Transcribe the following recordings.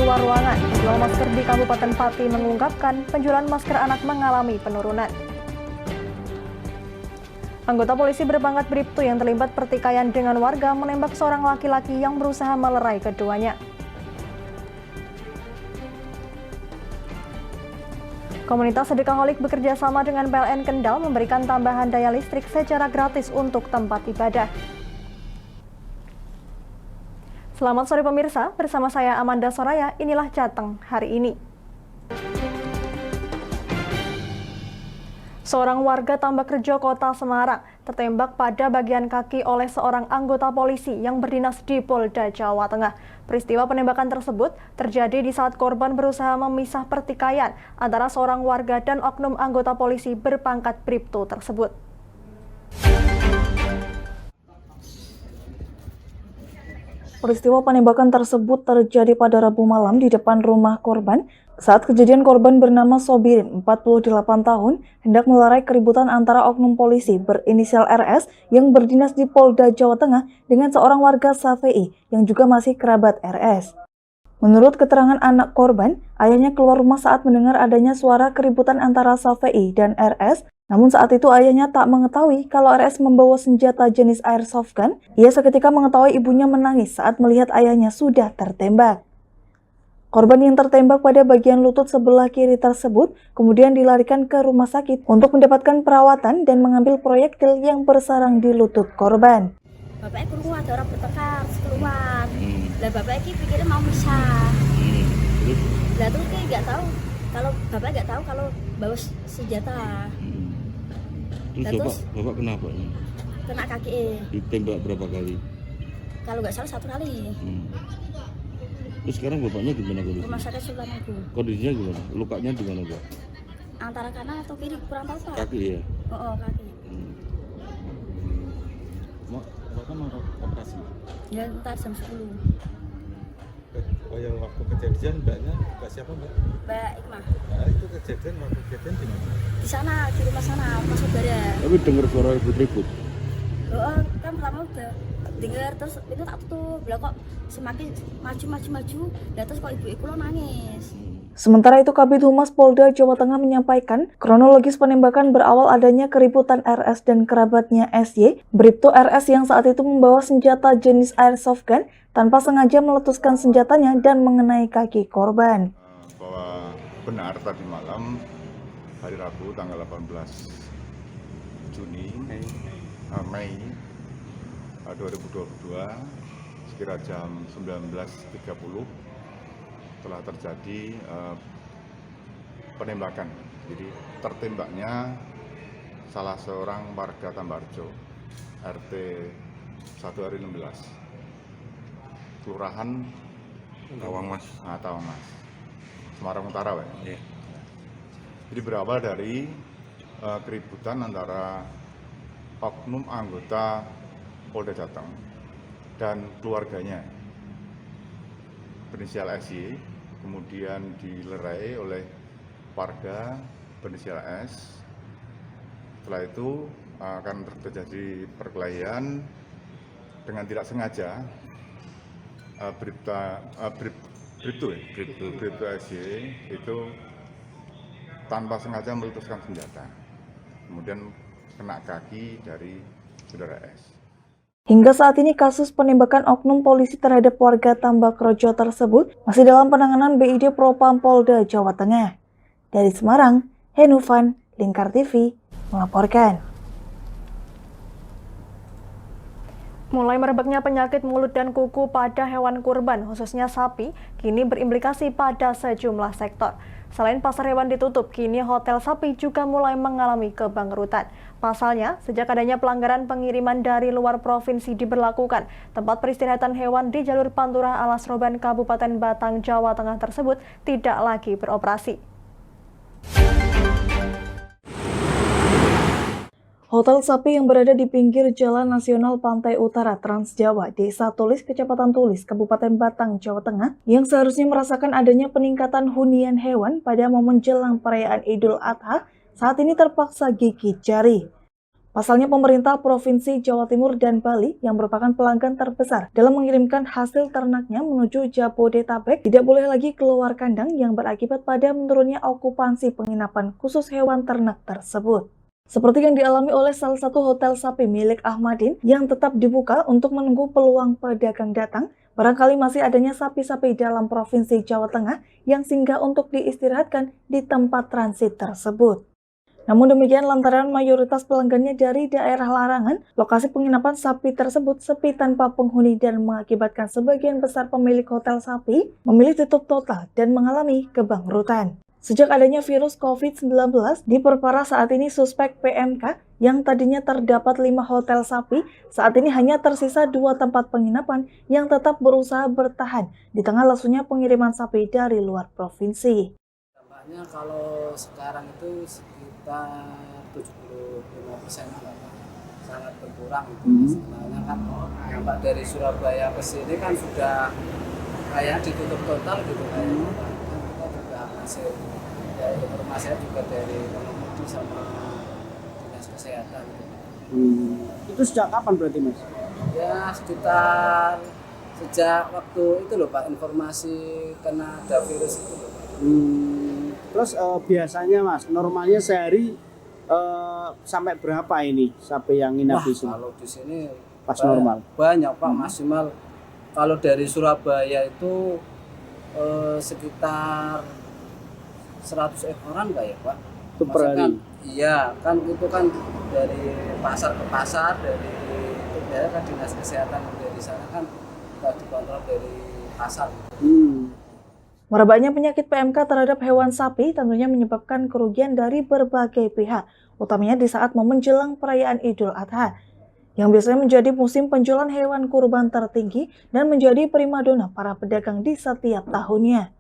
luar ruangan. Penjual masker di Kabupaten Pati mengungkapkan penjualan masker anak mengalami penurunan. Anggota polisi berpangkat Bribtu yang terlibat pertikaian dengan warga menembak seorang laki-laki yang berusaha melerai keduanya. Komunitas Sedekaholic bekerja sama dengan PLN Kendal memberikan tambahan daya listrik secara gratis untuk tempat ibadah. Selamat sore pemirsa, bersama saya Amanda Soraya, inilah Jateng hari ini. Seorang warga Tambakrejo, Kota Semarang, tertembak pada bagian kaki oleh seorang anggota polisi yang berdinas di Polda Jawa Tengah. Peristiwa penembakan tersebut terjadi di saat korban berusaha memisah pertikaian antara seorang warga dan oknum anggota polisi berpangkat Bribtu tersebut. Peristiwa penembakan tersebut terjadi pada Rabu malam di depan rumah korban. Saat kejadian, korban bernama Sobirin, 48 tahun, hendak melerai keributan antara oknum polisi berinisial RS yang berdinas di Polda Jawa Tengah dengan seorang warga Safei yang juga masih kerabat RS. Menurut keterangan anak korban, ayahnya keluar rumah saat mendengar adanya suara keributan antara Safei dan RS. Namun saat itu ayahnya tak mengetahui kalau RS membawa senjata jenis airsoft gun. Ia seketika mengetahui ibunya menangis saat melihat ayahnya sudah tertembak. Korban yang tertembak pada bagian lutut sebelah kiri tersebut kemudian dilarikan ke rumah sakit untuk mendapatkan perawatan dan mengambil proyektil yang bersarang di lutut korban. Bapaknya keluar, ada orang bertengkar, keluar. Lah bapaknya pikirnya mau misah. Lah terus kayak nggak tahu kalau bapaknya nggak tahu kalau bawa senjata. Terus bapak kenapa? Kena kaki. Ditembak berapa kali? Kalau nggak salah 1 kali. Terus sekarang bapaknya gimana kondisinya? Rumah sakit Sulan Agung. Kondisinya gimana? Lukanya di mana, Pak? Antara kanan atau kiri kurang tahu Pak. Kaki ya? Oh, kaki. Bapak mau operasi? Ya ntar jam 10. Oh yang waktu kejadian mbaknya mbak siapa mbak? Mbak Ikmah. Nah, itu kejadian waktu kejadian di mana? Di sana, di rumah sana, rumah saudara. Tapi dengar suara ribut-ribut? Oh, kan pertama udah dengar terus itu tak tutup. Lah kok semakin maju. Lah terus kok ibu lo nangis. Sementara itu, Kabid Humas Polda Jawa Tengah menyampaikan kronologis penembakan berawal adanya keributan RS dan kerabatnya SY, Bribtu RS yang saat itu membawa senjata jenis airsoft gun tanpa sengaja meletuskan senjatanya dan mengenai kaki korban. Bahwa benar tadi malam hari Rabu tanggal 18 Juni Mei 2022 sekira jam 19.30 telah terjadi penembakan. Jadi tertembaknya salah seorang warga Tambakrejo RT 1 RW 16 Kelurahan Tawangmas. Tawangmas, Semarang Utara, Pak. Iya. Jadi berawal dari keributan antara oknum anggota Polda Jateng dan keluarganya berinisial SY, kemudian dilerai oleh warga berinisial S. Setelah itu akan terjadi perkelahian dengan tidak sengaja. Bribtu SY itu tanpa sengaja meletuskan senjata, kemudian kena kaki dari saudara S. Hingga saat ini kasus penembakan oknum polisi terhadap warga Tambakrejo tersebut masih dalam penanganan BID Propam Polda Jawa Tengah. Dari Semarang, Henufan, Lingkar TV, melaporkan. Mulai merebaknya penyakit mulut dan kuku pada hewan kurban, khususnya sapi, kini berimplikasi pada sejumlah sektor. Selain pasar hewan ditutup, kini hotel sapi juga mulai mengalami kebangkrutan. Pasalnya, sejak adanya pelanggaran pengiriman dari luar provinsi diberlakukan, tempat peristirahatan hewan di jalur Pantura Alas Roban Kabupaten Batang, Jawa Tengah tersebut tidak lagi beroperasi. Hotel sapi yang berada di pinggir Jalan Nasional Pantai Utara Trans Jawa, Desa Tulis, Kecamatan Tulis, Kabupaten Batang, Jawa Tengah, yang seharusnya merasakan adanya peningkatan hunian hewan pada momen jelang perayaan Idul Adha, saat ini terpaksa gigit jari. Pasalnya pemerintah Provinsi Jawa Timur dan Bali yang merupakan pelanggan terbesar dalam mengirimkan hasil ternaknya menuju Jabodetabek tidak boleh lagi keluar kandang yang berakibat pada menurunnya okupansi penginapan khusus hewan ternak tersebut. Seperti yang dialami oleh salah satu hotel sapi milik Ahmadin yang tetap dibuka untuk menunggu peluang pedagang datang, barangkali masih adanya sapi-sapi dalam Provinsi Jawa Tengah yang singgah untuk diistirahatkan di tempat transit tersebut. Namun demikian, lantaran mayoritas pelanggannya dari daerah larangan, lokasi penginapan sapi tersebut sepi tanpa penghuni dan mengakibatkan sebagian besar pemilik hotel sapi memilih tutup total dan mengalami kebangkrutan. Sejak adanya virus COVID-19, diperparah saat ini suspek PMK yang tadinya terdapat 5 hotel sapi, saat ini hanya tersisa 2 tempat penginapan yang tetap berusaha bertahan di tengah lesunya pengiriman sapi dari luar provinsi. Dampaknya kalau sekarang itu sekitar 75% sangat berkurang itu. Sebenarnya kan dampak dari Surabaya ke sini kan sudah kayak ditutup total gitu kayaknya. Kita juga hasil ya, informasinya juga dari pengemudi sama dinas kesehatan. Itu sejak kapan berarti Mas? Ya sekitar sejak waktu itu loh Pak, informasi kena ada virus itu loh Pak. Terus biasanya Mas, normalnya sehari sampai berapa ini sapi yang nginap di sini? Kalau di sini Pas normal? Banyak Pak, maksimal kalau dari Surabaya itu sekitar 100 ekoran nggak ya Pak? Itu per hari? Kan, iya, kan itu kan dari pasar ke pasar, dari itu ya kan dinas kesehatan dari sana kan kita dikontrol dari pasar. Merebaknya penyakit PMK terhadap hewan sapi tentunya menyebabkan kerugian dari berbagai pihak, utamanya di saat momen jelang perayaan Idul Adha, yang biasanya menjadi musim penjualan hewan kurban tertinggi dan menjadi primadona para pedagang di setiap tahunnya.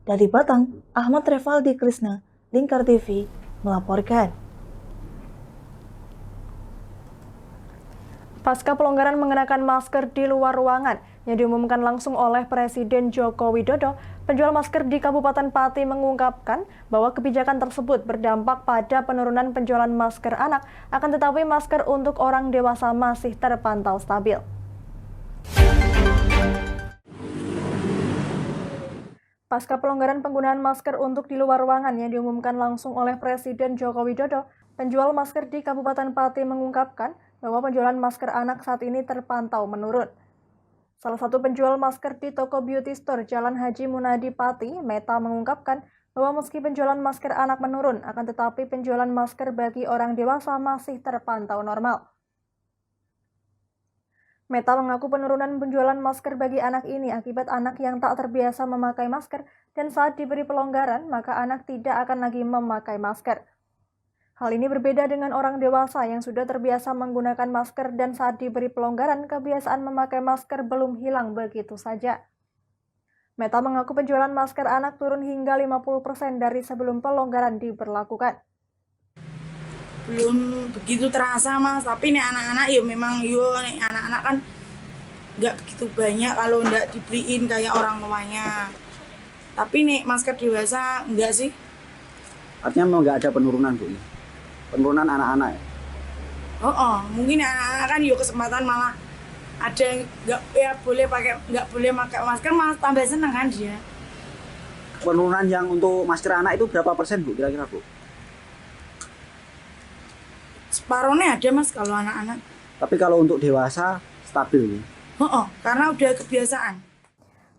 Dari Batang, Ahmad Revaldi Krisna, Lingkar TV, melaporkan. Pasca pelonggaran mengenakan masker di luar ruangan yang diumumkan langsung oleh Presiden Joko Widodo, penjual masker di Kabupaten Pati mengungkapkan bahwa kebijakan tersebut berdampak pada penurunan penjualan masker anak, akan tetapi masker untuk orang dewasa masih terpantau stabil. Pasca pelonggaran penggunaan masker untuk di luar ruangan yang diumumkan langsung oleh Presiden Joko Widodo, penjual masker di Kabupaten Pati mengungkapkan bahwa penjualan masker anak saat ini terpantau menurun. Salah satu penjual masker di toko beauty store Jalan Haji Munadi Pati, Meta mengungkapkan bahwa meski penjualan masker anak menurun, akan tetapi penjualan masker bagi orang dewasa masih terpantau normal. Meta mengaku penurunan penjualan masker bagi anak ini akibat anak yang tak terbiasa memakai masker dan saat diberi pelonggaran, maka anak tidak akan lagi memakai masker. Hal ini berbeda dengan orang dewasa yang sudah terbiasa menggunakan masker dan saat diberi pelonggaran, kebiasaan memakai masker belum hilang begitu saja. Meta mengaku penjualan masker anak turun hingga 50% dari sebelum pelonggaran diberlakukan. Belum begitu terasa Mas, tapi nih anak-anak ya memang nih anak-anak kan nggak begitu banyak kalau nggak dibeliin kayak orang tuanya. Tapi nih masker dewasa enggak sih. Artinya memang nggak ada penurunan Bu? Penurunan anak-anak ya? Mungkin anak-anak kan yuk kesempatan malah ada yang nggak boleh pakai masker malah tambah seneng kan dia. Penurunan yang untuk masker anak itu berapa persen Bu kira-kira Bu? Separuhnya ada Mas kalau anak-anak. Tapi kalau untuk dewasa stabil ya? Karena udah kebiasaan.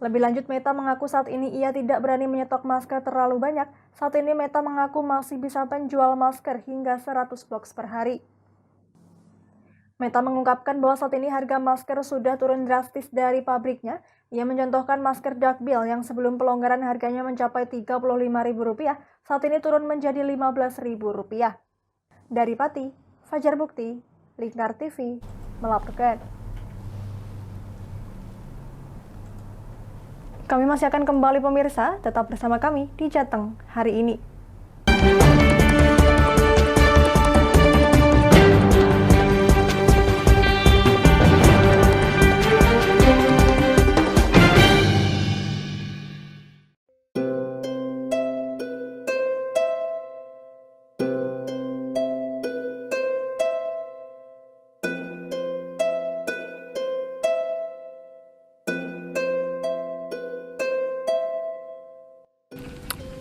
Lebih lanjut, Meta mengaku saat ini ia tidak berani menyetok masker terlalu banyak. Saat ini Meta mengaku masih bisa menjual masker hingga 100 box per hari. Meta mengungkapkan bahwa saat ini harga masker sudah turun drastis dari pabriknya. Ia mencontohkan masker Duckbill yang sebelum pelonggaran harganya mencapai Rp35.000, saat ini turun menjadi Rp15.000. Dari Pati, Fajar Bukti, Lingkar TV, melaporkan. Kami masih akan kembali pemirsa, tetap bersama kami di Jateng hari ini.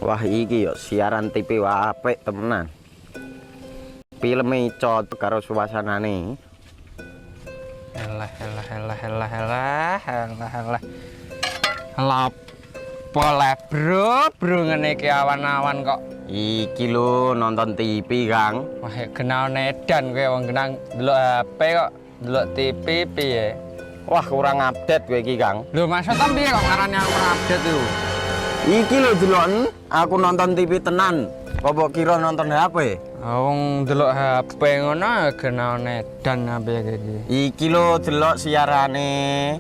Wah iki yo siaran TV apik temenan. Filme cot karo suasanane. Elah. Lah bro ngene iki awan-awan kok. Iki lho nonton TV, Kang. Wah, kenal nedan kowe wong kenang delok HP kok delok TV piye? Wah, kurang update kowe iki, Kang. Lho, maksudnya piye kok ngarani aku update itu? Iki lho deloken aku nonton TV tenan. Apa kira nonton HP? Wong delok HP ngono kenal nedan apa iki. Iki lho delok siarane.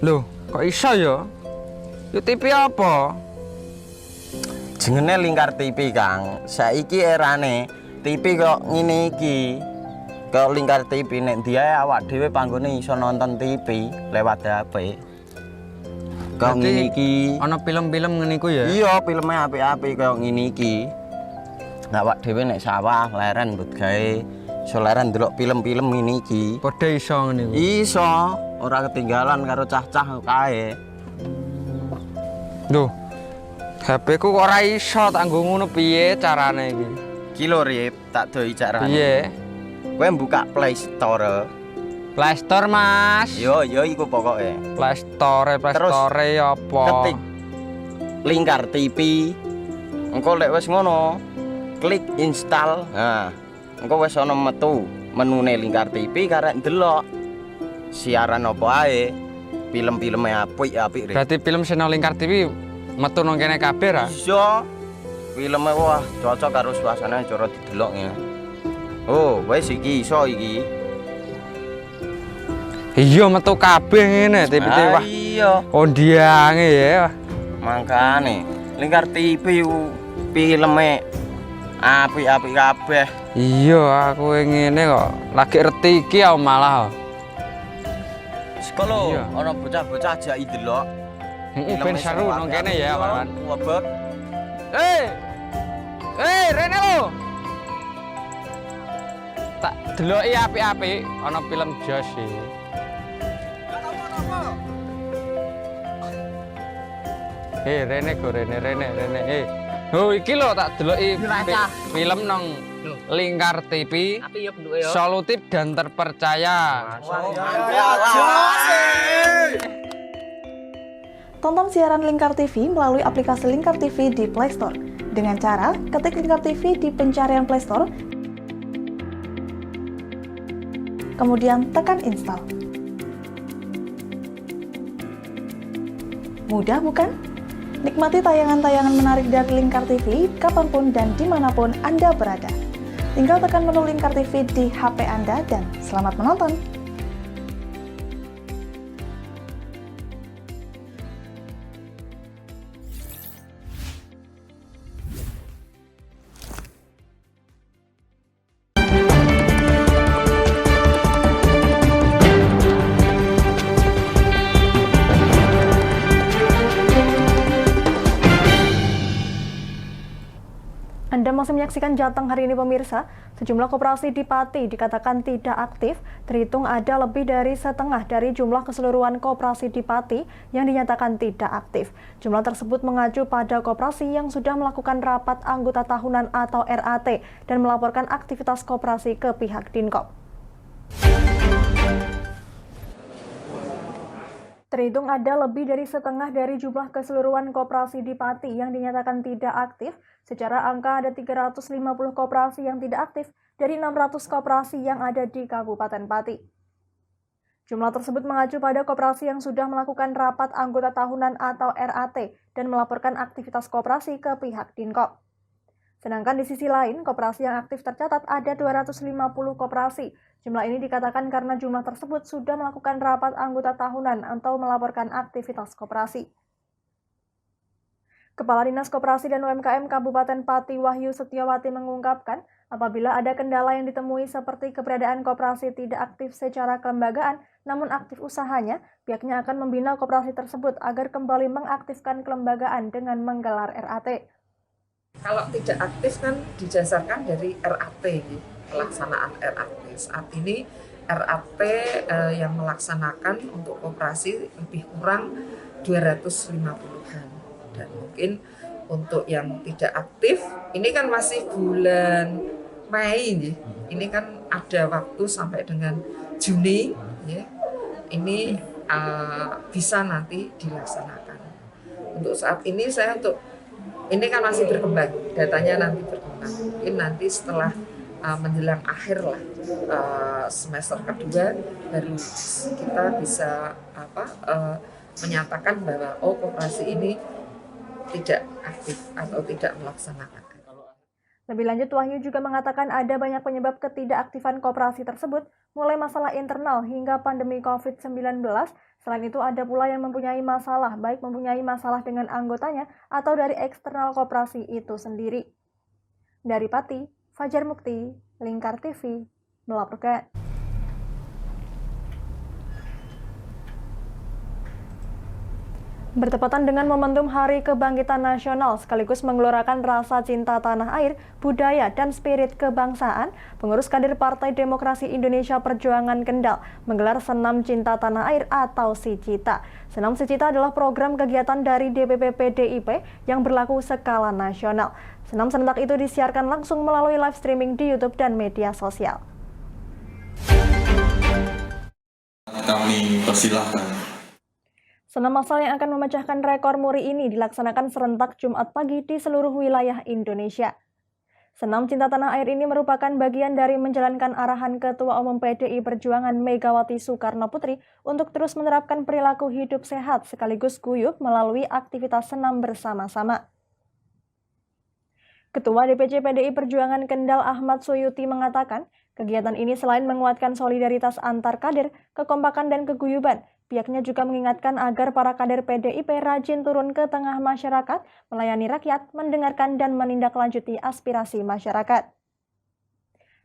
Lho, kok iso ya? Yo TV apa? Jenenge Lingkar TV, Kang. Saiki erane TV kok ngene iki. Kok Lingkar TV nek dia awak dhewe panggone iso nonton TV lewat HP. Kok ngene iki. Ana film-film ngene iku ya? Iya, filme apik-apik kaya ngene iki. Awak dhewe nek sawah leren mbut gawe iso leren ndelok film-film ngene iki. Padha iso ngene iku. Iso, ora ketinggalan karo cah-cah kae. Duh. HP ku kok ora iso tak nggo ngono piye carane iki? Ki lho Rip, tak doi carane. Piye? Kowe buka Play Store. Play Store, Mas. Yo iku pokoke. Play Store apa? Ketik Lingkar TV. Engko lek wis ngono, klik install. Nah, engko wis ana metu menune Lingkar TV karek ndelok siaran apa ae. Film-filme apik-apik. Berarti film channel Lingkar TV metu nang kene kabeh ra? Iya. Filme wah cocok karo suasana cara didelok ngene. Oh, wis iki iso iki. Iya metu kabeh ngene TV wah. Iya. Ondiange ya. Mangkane Lingkar TV filme apik-apik kabeh. Iya, aku ngene kok. Lagi reti iki aku malah. Sekolah ana bocah-bocah ajak ndelok. Heeh, ben seru nang kene ya, kawan. Wabek. Rene lo. Tak deloki apik-apik ana film Jos iki. Rene go Rene. Oh iki lho tak deloki film nang Lingkar TV. Solutif dan terpercaya. Tonton siaran Lingkar TV melalui aplikasi Lingkar TV di Play Store. Dengan cara ketik Lingkar TV di pencarian Play Store, kemudian tekan install. Mudah bukan? Nikmati tayangan-tayangan menarik dari Lingkar TV kapanpun dan dimanapun Anda berada. Tinggal tekan menu Lingkar TV di HP Anda dan selamat menonton! Anda masih menyaksikan Jateng hari ini pemirsa. Sejumlah koperasi di Pati dikatakan tidak aktif, terhitung ada lebih dari setengah dari jumlah keseluruhan koperasi di Pati yang dinyatakan tidak aktif. Jumlah tersebut mengacu pada koperasi yang sudah melakukan rapat anggota tahunan atau RAT dan melaporkan aktivitas koperasi ke pihak Dinkop. Terhitung ada lebih dari setengah dari jumlah keseluruhan koperasi di Pati yang dinyatakan tidak aktif. Secara angka ada 350 koperasi yang tidak aktif dari 600 koperasi yang ada di Kabupaten Pati. Jumlah tersebut mengacu pada koperasi yang sudah melakukan rapat anggota tahunan atau RAT dan melaporkan aktivitas koperasi ke pihak Dinkop. Sedangkan di sisi lain, koperasi yang aktif tercatat ada 250 koperasi. Jumlah ini dikatakan karena jumlah tersebut sudah melakukan rapat anggota tahunan atau melaporkan aktivitas koperasi. Kepala Dinas Koperasi dan UMKM Kabupaten Pati Wahyu Setiawati mengungkapkan, apabila ada kendala yang ditemui seperti keberadaan koperasi tidak aktif secara kelembagaan, namun aktif usahanya, pihaknya akan membina koperasi tersebut agar kembali mengaktifkan kelembagaan dengan menggelar RAT. Kalau tidak aktif kan didasarkan dari RAT, pelaksanaan RAT. Saat ini RAT yang melaksanakan untuk koperasi lebih kurang 250-an. Dan mungkin Untuk yang tidak aktif, ini kan masih bulan Mei, ini kan ada waktu sampai dengan Juni, ya. Ini bisa nanti dilaksanakan. Untuk saat ini ini kan masih berkembang, datanya nanti berkembang. Mungkin nanti setelah menjelang akhir lah semester kedua baru kita bisa menyatakan bahwa koperasi ini tidak aktif atau tidak melaksanakan. Lebih lanjut, Wahyu juga mengatakan ada banyak penyebab ketidakaktifan koperasi tersebut, mulai masalah internal hingga pandemi COVID-19. Selain itu, ada pula yang mempunyai masalah, baik mempunyai masalah dengan anggotanya atau dari eksternal koperasi itu sendiri. Dari Pati, Fajar Mukti, Lingkar TV, melaporkan. Bertepatan dengan momentum Hari Kebangkitan Nasional sekaligus menggelorakan rasa cinta tanah air, budaya, dan spirit kebangsaan, pengurus kader Partai Demokrasi Indonesia Perjuangan Kendal menggelar Senam Cinta Tanah Air atau SICITA. Senam SICITA adalah program kegiatan dari DPP PDIP yang berlaku skala nasional. Senam serentak itu disiarkan langsung melalui live streaming di YouTube dan media sosial. Kami persilahkan. Senam massal yang akan memecahkan rekor muri ini dilaksanakan serentak Jumat pagi di seluruh wilayah Indonesia. Senam Cinta Tanah Air ini merupakan bagian dari menjalankan arahan Ketua Umum PDI Perjuangan Megawati Soekarno Putri untuk terus menerapkan perilaku hidup sehat sekaligus guyup melalui aktivitas senam bersama-sama. Ketua DPC PDI Perjuangan Kendal Ahmad Suyuti mengatakan, kegiatan ini selain menguatkan solidaritas antar kader, kekompakan dan keguyuban, pihaknya juga mengingatkan agar para kader PDIP rajin turun ke tengah masyarakat, melayani rakyat, mendengarkan dan menindaklanjuti aspirasi masyarakat.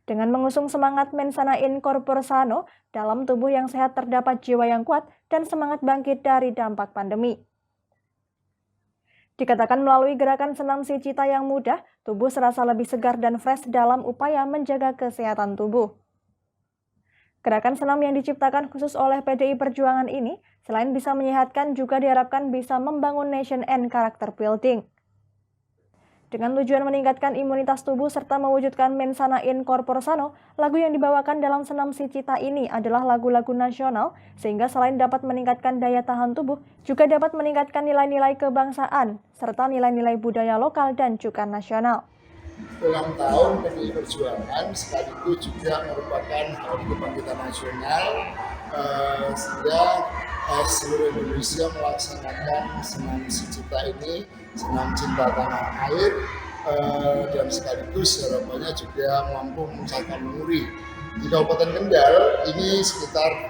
Dengan mengusung semangat mensana in corpore sano, dalam tubuh yang sehat terdapat jiwa yang kuat dan semangat bangkit dari dampak pandemi. Dikatakan melalui gerakan senam SICITA yang mudah, tubuh serasa lebih segar dan fresh dalam upaya menjaga kesehatan tubuh. Gerakan senam yang diciptakan khusus oleh PDI Perjuangan ini, selain bisa menyehatkan, juga diharapkan bisa membangun nation and character building. Dengan tujuan meningkatkan imunitas tubuh serta mewujudkan mensana in corpore sano, lagu yang dibawakan dalam senam SICITA ini adalah lagu-lagu nasional, sehingga selain dapat meningkatkan daya tahan tubuh, juga dapat meningkatkan nilai-nilai kebangsaan, serta nilai-nilai budaya lokal dan juga nasional. Ulang tahun PDI Perjuangan sekaligus juga merupakan Hari Kebangkitan Nasional, sehingga seluruh Indonesia melaksanakan senam SICITA ini, senam cinta tanah air, dan sekaligus harapannya juga mampu memecahkan muri. Di Kabupaten Kendal ini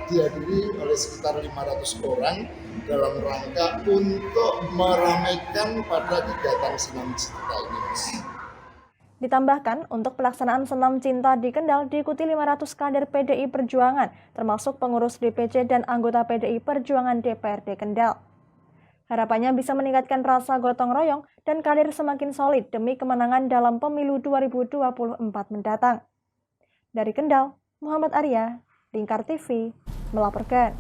dihadiri oleh sekitar 500 orang dalam rangka untuk meramaikan pada kegiatan senam SICITA ini. Ditambahkan, untuk pelaksanaan senam cinta di Kendal diikuti 500 kader PDI Perjuangan, termasuk pengurus DPC dan anggota PDI Perjuangan DPRD Kendal. Harapannya bisa meningkatkan rasa gotong royong dan kader semakin solid demi kemenangan dalam pemilu 2024 mendatang. Dari Kendal, Muhammad Arya, Lingkar TV, melaporkan.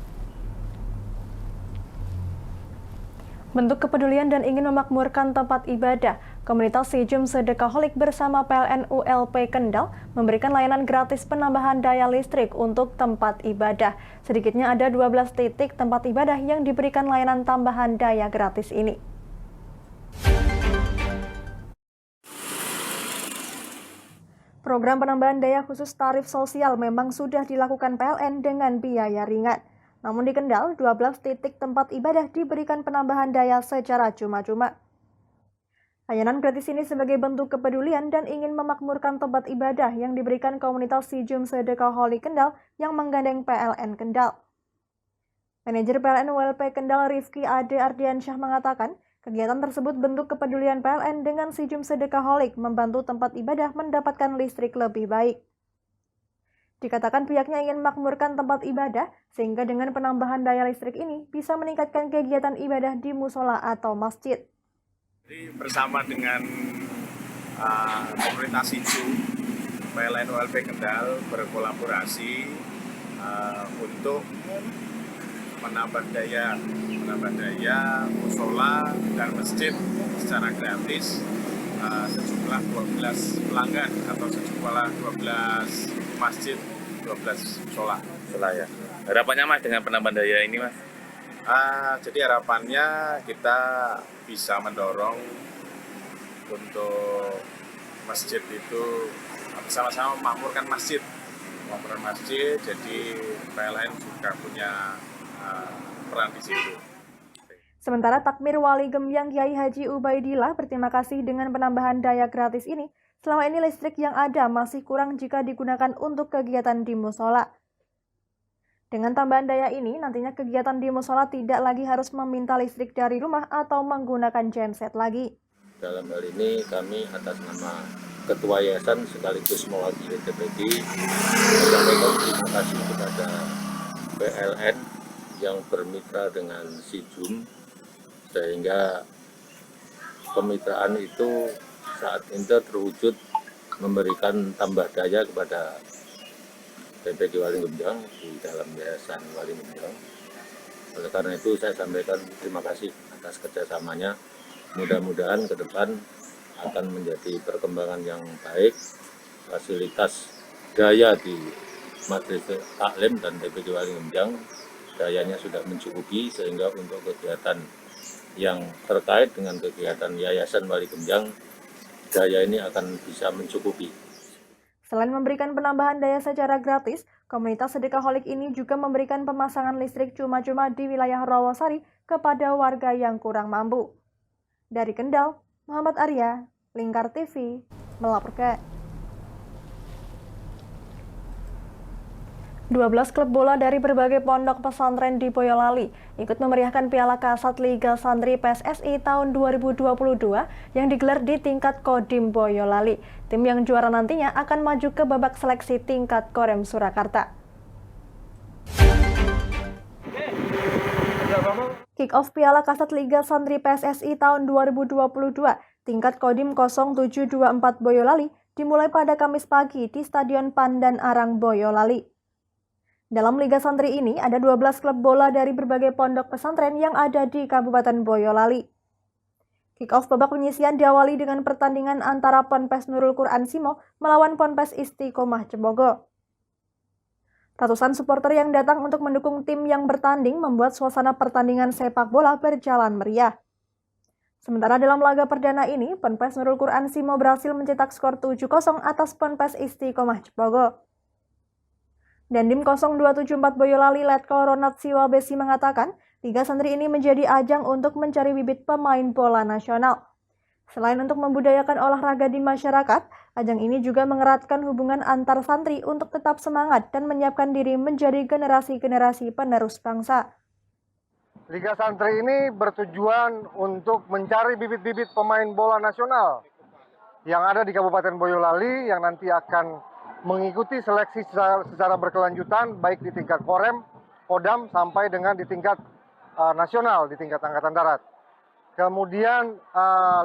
Bentuk kepedulian dan ingin memakmurkan tempat ibadah, komunitas Sijum Sedekaholic bersama PLN ULP Kendal memberikan layanan gratis penambahan daya listrik untuk tempat ibadah. Sedikitnya ada 12 titik tempat ibadah yang diberikan layanan tambahan daya gratis ini. Program penambahan daya khusus tarif sosial memang sudah dilakukan PLN dengan biaya ringan. Namun di Kendal, 12 titik tempat ibadah diberikan penambahan daya secara cuma-cuma. Layanan gratis ini sebagai bentuk kepedulian dan ingin memakmurkan tempat ibadah yang diberikan komunitas Sijum Sedekaholic Kendal yang menggandeng PLN Kendal. Manajer PLN ULP Kendal Rifki Ade Ardiansyah mengatakan, kegiatan tersebut bentuk kepedulian PLN dengan Sijum Sedekaholic membantu tempat ibadah mendapatkan listrik lebih baik. Dikatakan pihaknya ingin memakmurkan tempat ibadah, sehingga dengan penambahan daya listrik ini bisa meningkatkan kegiatan ibadah di musola atau masjid. Jadi bersama dengan komunitas Sijum, PLN ULP Kendal berkolaborasi untuk menambah daya musola dan masjid secara gratis sejumlah 12 pelanggan atau sejumlah 12 masjid, 12 musola. Ya. Harapannya Mas dengan penambahan daya ini Mas? Jadi harapannya kita bisa mendorong untuk masjid itu sama-sama memakmurkan masjid. Jadi PLN juga punya peran di situ. Sementara Takmir Wali Gembyang Kiai Haji Ubaidillah berterima kasih dengan penambahan daya gratis ini. Selama ini listrik yang ada masih kurang jika digunakan untuk kegiatan di musola. Dengan tambahan daya ini, nantinya kegiatan di musola tidak lagi harus meminta listrik dari rumah atau menggunakan genset lagi. Dalam hal ini kami atas nama Ketua Yayasan sekaligus mewakili TPG menyampaikan terima kasih kepada PLN yang bermitra dengan SIJUM, sehingga kemitraan itu saat ini terwujud memberikan tambah daya kepada TPG Wali Gembyang di dalam Yayasan Wali Gembyang. Oleh karena itu saya sampaikan terima kasih atas kerjasamanya. Mudah-mudahan ke depan akan menjadi perkembangan yang baik. Fasilitas daya di Majelis Taklim dan TPG Wali Gembyang dayanya sudah mencukupi, sehingga untuk kegiatan yang terkait dengan kegiatan Yayasan Wali Gembyang, daya ini akan bisa mencukupi. Selain memberikan penambahan daya secara gratis, komunitas sedekaholic ini juga memberikan pemasangan listrik cuma-cuma di wilayah Rawasari kepada warga yang kurang mampu. Dari Kendal, Muhammad Arya, Lingkar TV, melaporkan. 12 klub bola dari berbagai pondok pesantren di Boyolali ikut memeriahkan Piala Kasat Liga Santri PSSI tahun 2022 yang digelar di tingkat Kodim Boyolali. Tim yang juara nantinya akan maju ke babak seleksi tingkat Korem Surakarta. Kick-off Piala Kasat Liga Santri PSSI tahun 2022 tingkat Kodim 0724 Boyolali dimulai pada Kamis pagi di Stadion Pandan Arang Boyolali. Dalam Liga Santri ini ada 12 klub bola dari berbagai pondok pesantren yang ada di Kabupaten Boyolali. Kick-off babak penyisian diawali dengan pertandingan antara Ponpes Nurul Quran Simo melawan Ponpes Istiqomah Cebogo. Ratusan supporter yang datang untuk mendukung tim yang bertanding membuat suasana pertandingan sepak bola berjalan meriah. Sementara dalam laga perdana ini, Ponpes Nurul Quran Simo berhasil mencetak skor 7-0 atas Ponpes Istiqomah Cebogo. Dandim 0274 Boyolali Letkol Ronald Siwabesi mengatakan, Liga Santri ini menjadi ajang untuk mencari bibit pemain bola nasional. Selain untuk membudayakan olahraga di masyarakat, ajang ini juga mengeratkan hubungan antar santri untuk tetap semangat dan menyiapkan diri menjadi generasi-generasi penerus bangsa. Liga Santri ini bertujuan untuk mencari bibit-bibit pemain bola nasional yang ada di Kabupaten Boyolali yang nanti akan mengikuti seleksi secara berkelanjutan baik di tingkat Korem, Kodam sampai dengan di tingkat nasional, di tingkat Angkatan Darat. Kemudian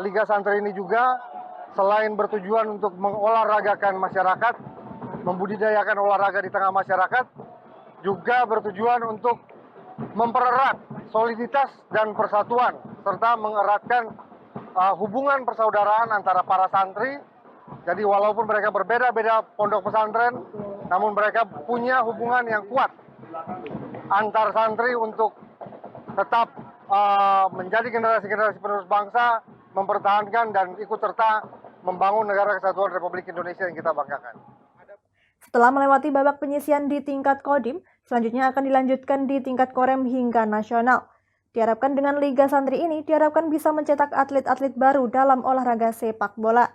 Liga Santri ini juga selain bertujuan untuk mengolahragakan masyarakat, membudidayakan olahraga di tengah masyarakat, juga bertujuan untuk mempererat soliditas dan persatuan serta mengeratkan hubungan persaudaraan antara para santri. Jadi walaupun mereka berbeda-beda pondok pesantren, namun mereka punya hubungan yang kuat antar santri untuk tetap menjadi generasi-generasi penerus bangsa, mempertahankan dan ikut serta membangun negara kesatuan Republik Indonesia yang kita banggakan. Setelah melewati babak penyisian di tingkat Kodim, selanjutnya akan dilanjutkan di tingkat Korem hingga nasional. Diharapkan dengan Liga Santri ini diharapkan bisa mencetak atlet-atlet baru dalam olahraga sepak bola.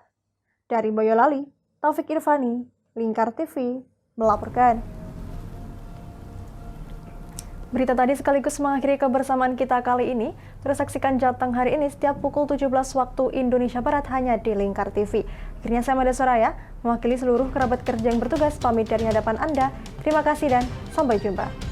Dari Boyolali, Taufik Irvani, Lingkar TV, melaporkan. Berita tadi sekaligus mengakhiri kebersamaan kita kali ini. Terus saksikan Jateng hari ini setiap pukul 17 waktu Indonesia Barat hanya di Lingkar TV. Akhirnya saya Mada Soraya, mewakili seluruh kerabat kerja yang bertugas, pamit dari hadapan Anda. Terima kasih dan sampai jumpa.